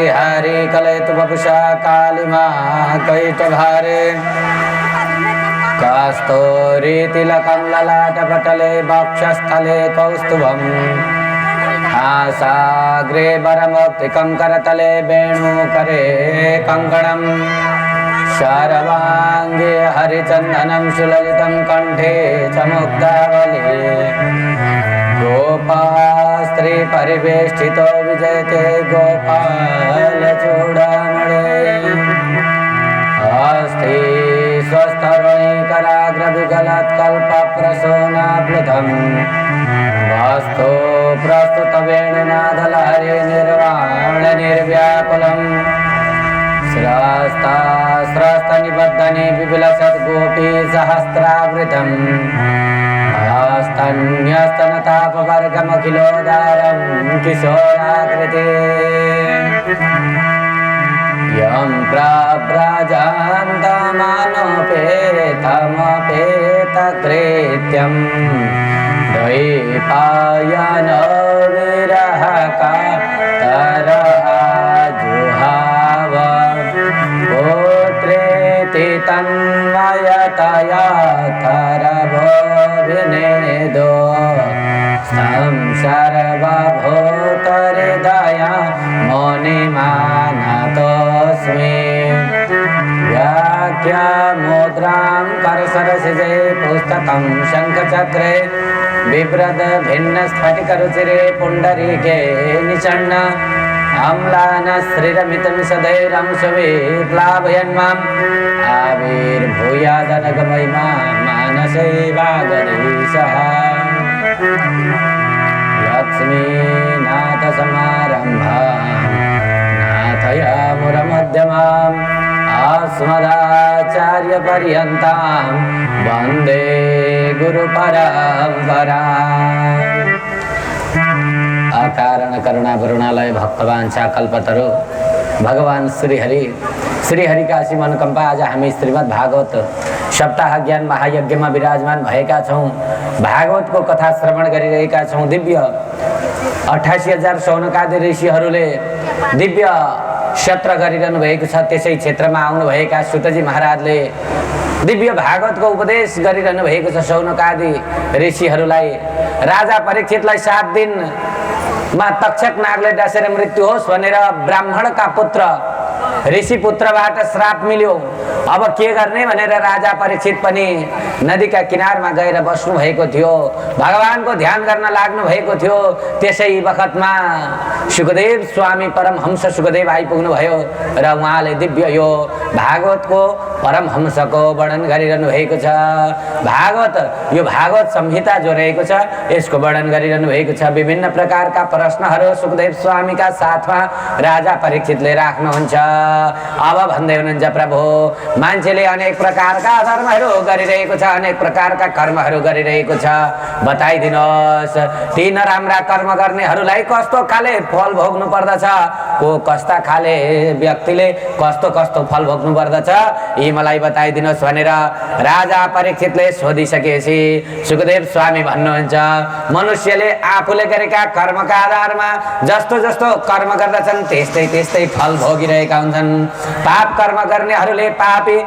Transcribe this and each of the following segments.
हरि कलयतु वपुषा कालिमा कैटभारे कस्तूरीतिलकं ललाटपटले वक्षस्थले कौस्तुभम् हासाग्रे वरमौक्तिकं करतले वेणुकरे कङ्कणम् शारवाङ्गे हरिचन्दनं सुललितं कण्ठे च मुक्तावली गोपास्त्री परिवेष्टितो विजयते गोपालचूडामणे अस्ति स्वस्तरुणीकराग्रविगलत्कल्पप्रसूनाप्लुतम् वास्तु प्रस्तुतवेणुनादलहरे निर्वाणनिर्व्याकुलम् स्रस्तनिबद्धने विपुलसद्गोपी सहस्रावृतम् स्तन्यस्तनतापवर्गमखिलोदारं किशोराकृते यं प्रव्रजान्तमानोपेतमपेतकृत्यं द्वैपायनो विरहकातरजुहाव पुत्रेति तन्मयतया तरभोभिनेदो सर्वभूतहृदया मुनिमानतोऽस्मि व्याख्यामुद्रां करसरसिजे पुस्तकं शङ्खचक्रे बिभ्रद भिन्नस्फटिकरुचिरे पुण्डरीके निचण्ण अम्लानश्रीरमितमिषधैरं सुविप्लावयन्माम् आविर्भूयादनगमयिमा मानसे वागरीशः लक्ष्मीनाथसमारम्भां नाथयामुरमध्यमाम् अस्मदाचार्यपर्यन्तां वन्दे गुरुपरम्पराम्। अकारण करुणा वरुणालय भक्तवांछा कल्पतरु भगवान श्री हरि का असीम अनुकंपा आज हामी श्रीमद् भागवत सप्ताह ज्ञान महायज्ञमा विराजमान भएका छौं। भागवतको कथा श्रवण गरिरहेका छौं। दिव्य 88,000 शौनकादि ऋषिहरूले दिव्य सत्र गरिरहनु भएको छ। त्यसै क्षेत्रमा आउनु भएका सुतजी महाराजले दिव्य भागवतको उपदेश गरिरहनु भएको छ। शौनकादि ऋषिहरूलाई राजा परीक्षितलाई 7 दिनमा तक्षक नागले डसेर मृत्यु होस् भनेर ब्राह्मणका पुत्र ऋषि पुत्रबाट श्राप मिल्यो। अब के गर्ने भनेर राजा परीक्षित पनि नदीका किनारमा गएर बस्नु भएको थियो। भगवानको ध्यान गर्न लाग्नु भएको थियो। त्यसै बखतमा सुखदेव स्वामी परमहंस सुखदेव आइपुग्नु भयो र उहाँले दिव्य यो भागवतको परमहंसको वर्णन गरिरहनु भएको छ। यो भागवत संहिता जो रहेको छ यसको वर्णन गरिरहनु भएको छ। विभिन्न प्रकारका प्रश्नहरू सुखदेव स्वामीका साथमा राजा परीक्षितले राख्नुहुन्छ। अब भन्दै हुनुहुन्छ, प्रभु मान्छेले अनेक प्रकारका धर्महरू गरिरहेको छ, अनेक प्रकारका कर्महरू गरिरहेको छ। बताइदिनुहोस् ती नराम्रा कर्म गर्नेहरूलाई कस्तो खाले फल भोग्नु पर्दछ, को कस्ता खाले व्यक्तिले कस्तो कस्तो फल भोग्नु पर्दछ यी मलाई बताइदिनुहोस् भनेर राजा परीक्षितले सोधिसकेपछि सुखदेव स्वामी भन्नुहुन्छ, मनुष्यले आफूले गरेका कर्मका आधारमा जस्तो जस्तो कर्म गर्दछन् त्यस्तै त्यस्तै फल भोगिरहेका हुन्छन्। पाप कर्म गर्नेहरूले पापी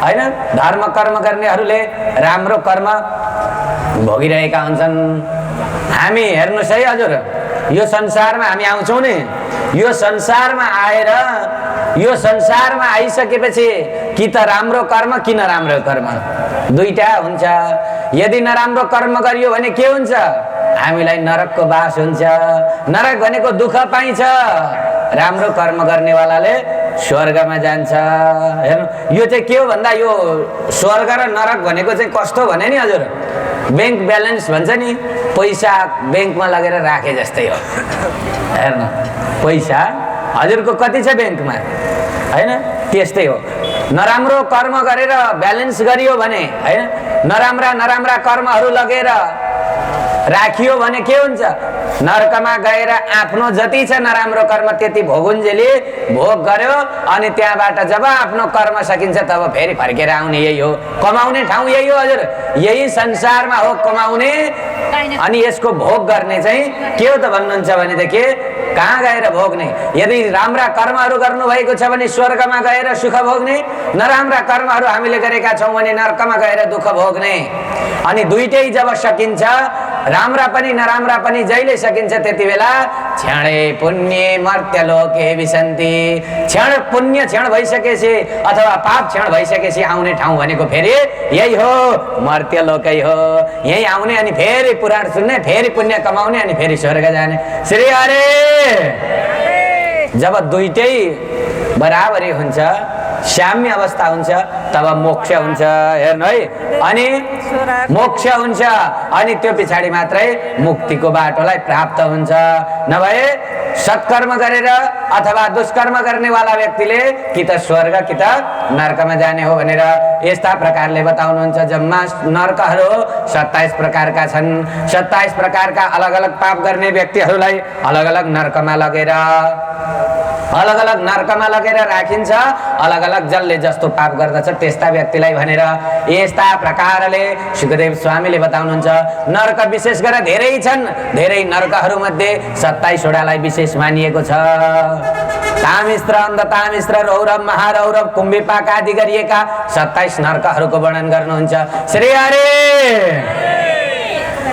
हैन, धर्म कर्म गर्नेहरूले राम्रो कर्म भोगिरहेका हुन्छन्। हामी हेर्नुस् है हजुर, यो संसारमा हामी आउँछौं नि, यो संसारमा आएर यो संसारमा आइसकेपछि कि त राम्रो कर्म कि नराम्रो कर्म दुईटा हुन्छ। यदि नराम्रो कर्म गरियो भने के हुन्छ, हामीलाई नरकको बास हुन्छ। नरक भनेको दुःख पाइन्छ, राम्रो कर्म गर्नेवालाले स्वर्गमा जान्छ। हेर्नु यो चाहिँ के हो भन्दा यो स्वर्ग र नरक भनेको चाहिँ कस्तो भने नि हजुर, बैंक ब्यालेन्स भन्छ नि, पैसा बैंकमा लगेर राखे जस्तै हो। हेर्नु पैसा हजुरको कति छ बैंकमा हैन, त्यस्तै हो। नराम्रो कर्म गरेर ब्यालेन्स गरियो भने हैन, नराम्रा कर्महरू लगेर राखियो भने के हुन्छ, नरकमा गएर आफ्नो जति छ नराम्रो कर्म त्यति भोगुन्जेली भोग गर्यो अनि त्यहाँबाट जब आफ्नो कर्म सकिन्छ तब फेरि फर्केर आउने। यही हो कमाउने ठाउँ, यही हो हजुर, यही संसारमा हो कमाउने। अनि यसको भोग गर्ने चाहिँ के हो त भन्नुहुन्छ भनेदेखि कहाँ गएर भोग्ने? यदि राम्रा कर्महरू गर्नुभएको छ भने स्वर्गमा गएर सुख भोग्ने, नराम्रा कर्महरू हामीले गरेका छौँ भने नरकमा गएर दुःख भोग्ने। अनि दुईटै जब सकिन्छ, राम्रा पनि नराम्रा पनि जहिले सकिन्छ, त्यति बेला क्षणे पुण्य मर्त्यलोके विसन्ति। क्षण पुण्य क्षण भइसकेपछि अथवा पाप क्षण भइसकेपछि आउने ठाउँ भनेको फेरि यही हो, मर्त्यलोकै हो। यही आउने अनि फेरि पुराण सुन्ने, फेरि पुण्य कमाउने अनि फेरि स्वर्ग जाने। श्री हरे। जब दुईटै बराबरी हुन्छ, साम्य अवस्था हुन्छ, तब मोक्ष हुन्छ। हेर्नु है, अनि मोक्ष हुन्छ अनि त्यो पछाडि मात्रै मुक्तिको बाटोलाई प्राप्त हुन्छ। नभए सत्कर्म गरेर अथवा दुष्कर्म गर्नेवाला व्यक्तिले कि त स्वर्ग कि त नरकमा जाने हो भनेर यस्ता प्रकारले बताउनुहुन्छ। जम्मा नरकहरू 27 प्रकारका छन्। 27 प्रकारका अलग अलग पाप गर्ने व्यक्तिहरूलाई अलग अलग नरकमा लगेर राखिन्छ। अलग अलग जसले जस्तो पाप गर्दछ त्यस्ता व्यक्तिलाई भनेर यस्ता प्रकारले सुखदेव स्वामीले बताउनुहुन्छ। नरक विशेष गरेर धेरै छन्। धेरै नरकहरू मध्ये 27 वटालाई विशेष मानिएको छ। तामिश्र, अन्धतामिश्र, रौरव, महारौरव, कुम्भिपाक आदि गरिएका 27 नरकहरूको वर्णन गर्नुहुन्छ। श्री हरे।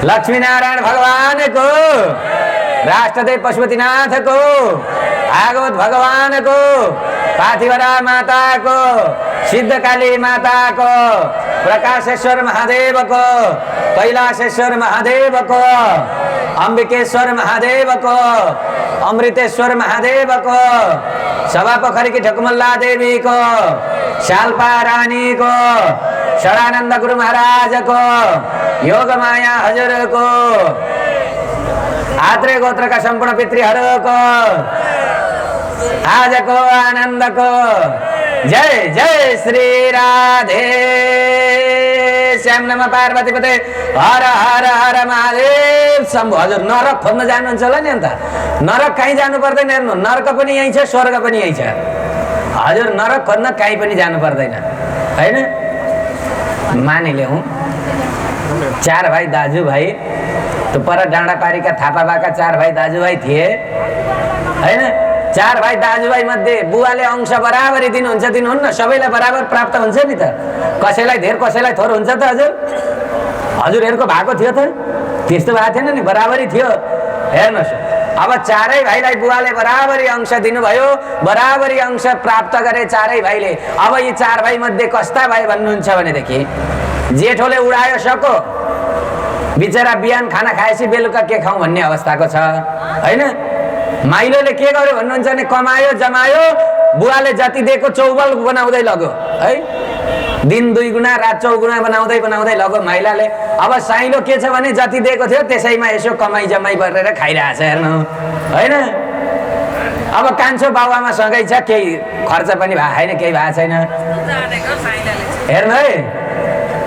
लक्ष्मीनारायण भगवानको, राष्ट्रदेव पशुपतिनाथको, भागवत भगवानको, पार्थिवरा माताको, सिद्धकाली माताको, प्रकाशेश्वर महादेवको, कैलाशेश्वर महादेवको, अम्बिकेश्वर महादेवको, अमृतेश्वर महादेवको, सभापोखरी की ठकुमल्ला देवीको, शाल्पा रानीको, षडानन्द गुरु महाराजको, योगमाया हजुरको, आत्रेय गोत्रका सम्पूर्ण पितृहरूको आजको आनन्दको जय जय श्री राधे श्याम नमः पार्वती पते हर हर हर महादेव शम्भु। हजुर नरक खोज्न जानुहुन्छ होला नि? अन्त नरक कहीँ जानु पर्दैन। हेर्नु, नरक पनि यही छ, स्वर्ग पनि यही छ। हजुर नरक खोज्न कहीँ पनि जानु पर्दैन, होइन? मानिलिउँ 4 भाइ दाजुभाइ, त्यो पर डाँडापारीका थापाबाका 4 भाइ दाजुभाइ थिए, होइन? 4 भाइ दाजुभाइ मध्ये बुवाले अंश बराबरी दिनुहुन्न, सबैलाई बराबर प्राप्त हुन्छ नि त। कसैलाई धेर कसैलाई थोर हुन्छ त? हजुरहरूको भएको थियो त? त्यस्तो भएको थिएन नि, बराबरी थियो। हेर्नुहोस्, अब 4 भाइलाई बुवाले बराबरी अंश दिनुभयो, बराबरी अंश प्राप्त गरे 4 भाइले। अब यी 4 भाइ मध्ये कस्ता भाइ भन्नुहुन्छ भनेदेखि जेठोले उडायो सको, बिचरा बिहान खाना खाएपछि बेलुका के खाउँ भन्ने अवस्थाको छ, होइन? माइलोले के गर्यो भन्नुहुन्छ भने कमायो जमायो, बुवाले जति दिएको चौबल बनाउँदै लग्यो, है? दिन 2 गुणा रात 4 गुणा बनाउँदै लग्यो माइलाले। अब साइलो के छ भने जति दिएको थियो त्यसैमा यसो कमाइ जमाइ गरेर खाइरहेछ, हेर्नु, होइन? अब कान्छो बाबुआमा सँगै छ, केही खर्च पनि भएको छैन, केही भएको छैन, हेर्नु है।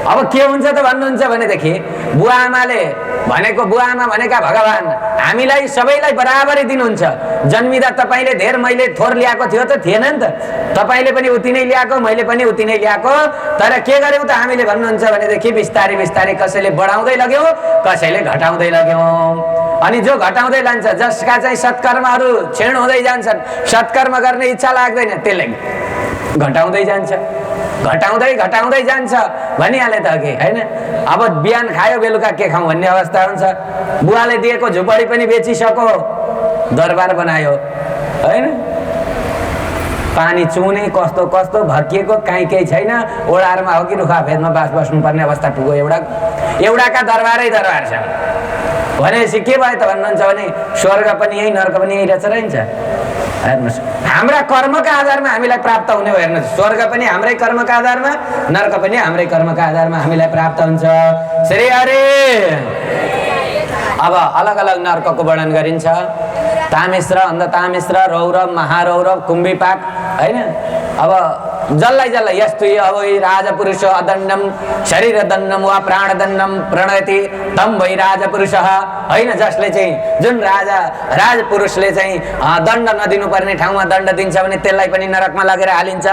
अब के हुन्छ त भन्नुहुन्छ भनेदेखि बुवा आमा भनेका भगवान हामीलाई सबैलाई बराबरी दिनुहुन्छ। जन्मिदा तपाईले धेर मैले थोर ल्याएको थियो त? थिएन नि त। तपाईले पनि उति नै ल्याएको, मैले पनि उति नै ल्याएको। तर के गर्यौं त हामीले भन्नुहुन्छ भनेदेखि बिस्तारै बिस्तारै कसैले बढाउँदै लग्यौं, कसैले घटाउँदै लग्यौं। अनि जो घटाउँदै लान्छ, जसका चाहिँ सत्कर्महरू क्षीण हुँदै जान्छन्, सत्कर्म गर्ने इच्छा लाग्दैन, त्यसले घटाउँदै जान्छ, घटाउँदै जान्छ भनिहाले त अघि, होइन? अब बिहान खायो बेलुका के खाउँ भन्ने अवस्था हुन्छ। बुवाले दिएको झुपडी पनि बेचिसक्यो, दरबार बनायो, होइन? पानी चुने कस्तो कस्तो भकिएको, काहीँ केही छैन, ओडारमा हो कि रुखा फेदमा बस्नुपर्ने अवस्था पुग्यो। एउटाका दरबारै दरबार छ भनेपछि के भयो त भन्नुहुन्छ भने स्वर्ग पनि यही, नर्क पनि यही रहेछ, रहन्छ। हेर्नुहोस्, हाम्रा कर्मका आधारमा हामीलाई प्राप्त हुने हो। हेर्नुहोस्, स्वर्ग पनि हाम्रै कर्मका आधारमा, नर्क पनि हाम्रै कर्मका आधारमा हामीलाई प्राप्त हुन्छ। श्री हरे। अब अलग अलग नर्कको वर्णन गरिन्छ। तामिश्र, अन्धतामिश्र, रौरव, महारौरव, कुम्भिपाक, होइन? अब जसलाई जसलाई यस्तु अब राजपुरुष अदण्डम शरीर दण्डम वा प्राणदण्डम प्रणयति तम वै राजपुरुषः हैन, जसले चाहिँ जुन राजपुरुषले चाहिँ दण्ड नदिनु पर्ने ठाउँमा दण्ड दिन्छ भने त्यसलाई पनि नरकमा लगेर हालिन्छ।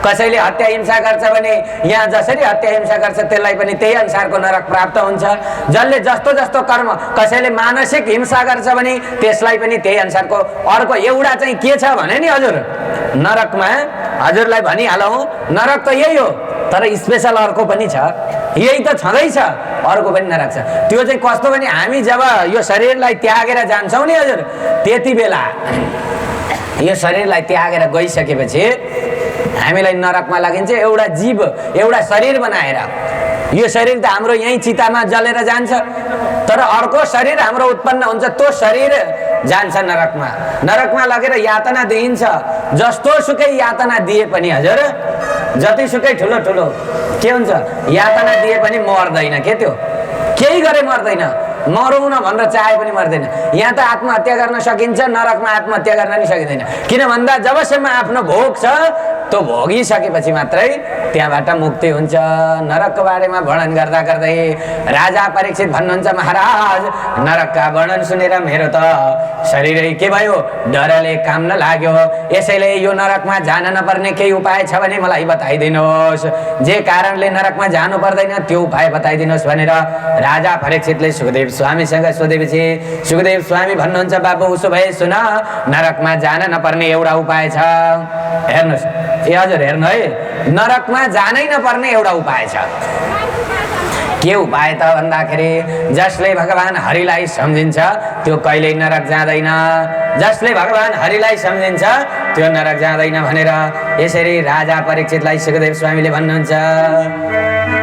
कसैले हत्या हिंसा गर्छ भने यहाँ जसरी हत्या हिंसा गर्छ त्यसलाई पनि त्यही अनुसारको नरक प्राप्त हुन्छ। जसले जस्तो जस्तो कर्म, कसैले मानसिक हिंसा गर्छ भने त्यसलाई पनि त्यही अनुसारको। अर्को एउटा चाहिँ के छ भने नि हजुर, नरकमा हजुरलाई भनिहालौँ, नरक त यही हो तर स्पेशल अर्को पनि छ, यही त छँदैछ, अर्को पनि नरक छ। त्यो चाहिँ कस्तो भने हामी जब यो शरीरलाई त्यागेर जान्छौँ नि हजुर, त्यति बेला यो शरीरलाई त्यागेर गइसकेपछि हामीलाई नरकमा लागिन्छ। एउटा जीव, एउटा शरीर बनाएर, यो शरीर त हाम्रो यही चितामा जलेर जान्छ, तर अर्को शरीर हाम्रो उत्पन्न हुन्छ, त्यो शरीर जान्छ नरकमा। नरकमा लगेर यातना दिइन्छ। जस्तो सुकै यातना दिए पनि हजुर, जतिसुकै ठुलो ठुलो के हुन्छ, यातना दिए पनि मर्दैन के, त्यो केही गरे मर्दैन, मरौँ न भनेर चाहे पनि मर्दैन। यहाँ त आत्महत्या गर्न सकिन्छ, नरकमा आत्महत्या गर्न नि सकिँदैन। किन भन्दा जबसम्म आफ्नो भोग छ त्यो भोगिसकेपछि मात्रै त्यहाँबाट मुक्ति हुन्छ। नरकको बारेमा वर्णन गर्दा गर्दै राजा परीक्षित भन्नुहुन्छ, महाराज नरकका वर्णन सुनेर मेरो त शरीरै के भयो, डरले काम नलाग्यो। यसैले यो नरकमा जान नपर्ने केही उपाय छ भने मलाई बताइदिनुहोस्, जे कारणले नरकमा जानु पर्दैन त्यो उपाय बताइदिनुहोस् भनेर राजा परीक्षितले सुखदेव स्वामीसँग सोधेपछि सुखदेव स्वामी भन्नुहुन्छ, बाबु उसो भए सुन, नरकमा जान नपर्ने एउटा उपाय छ। हेर्नुहोस् ए हजुर, हेर्नु है, नरकमा जानै नपर्ने एउटा उपाय छ। के उपाय त भन्दाखेरि जसले भगवान हरिलाई सम्झिन्छ त्यो कहिल्यै नरक जाँदैन, जसले भगवान हरिलाई सम्झिन्छ त्यो नरक जाँदैन भनेर यसरी राजा परीक्षितलाई सुखदेव स्वामीले भन्नुहुन्छ।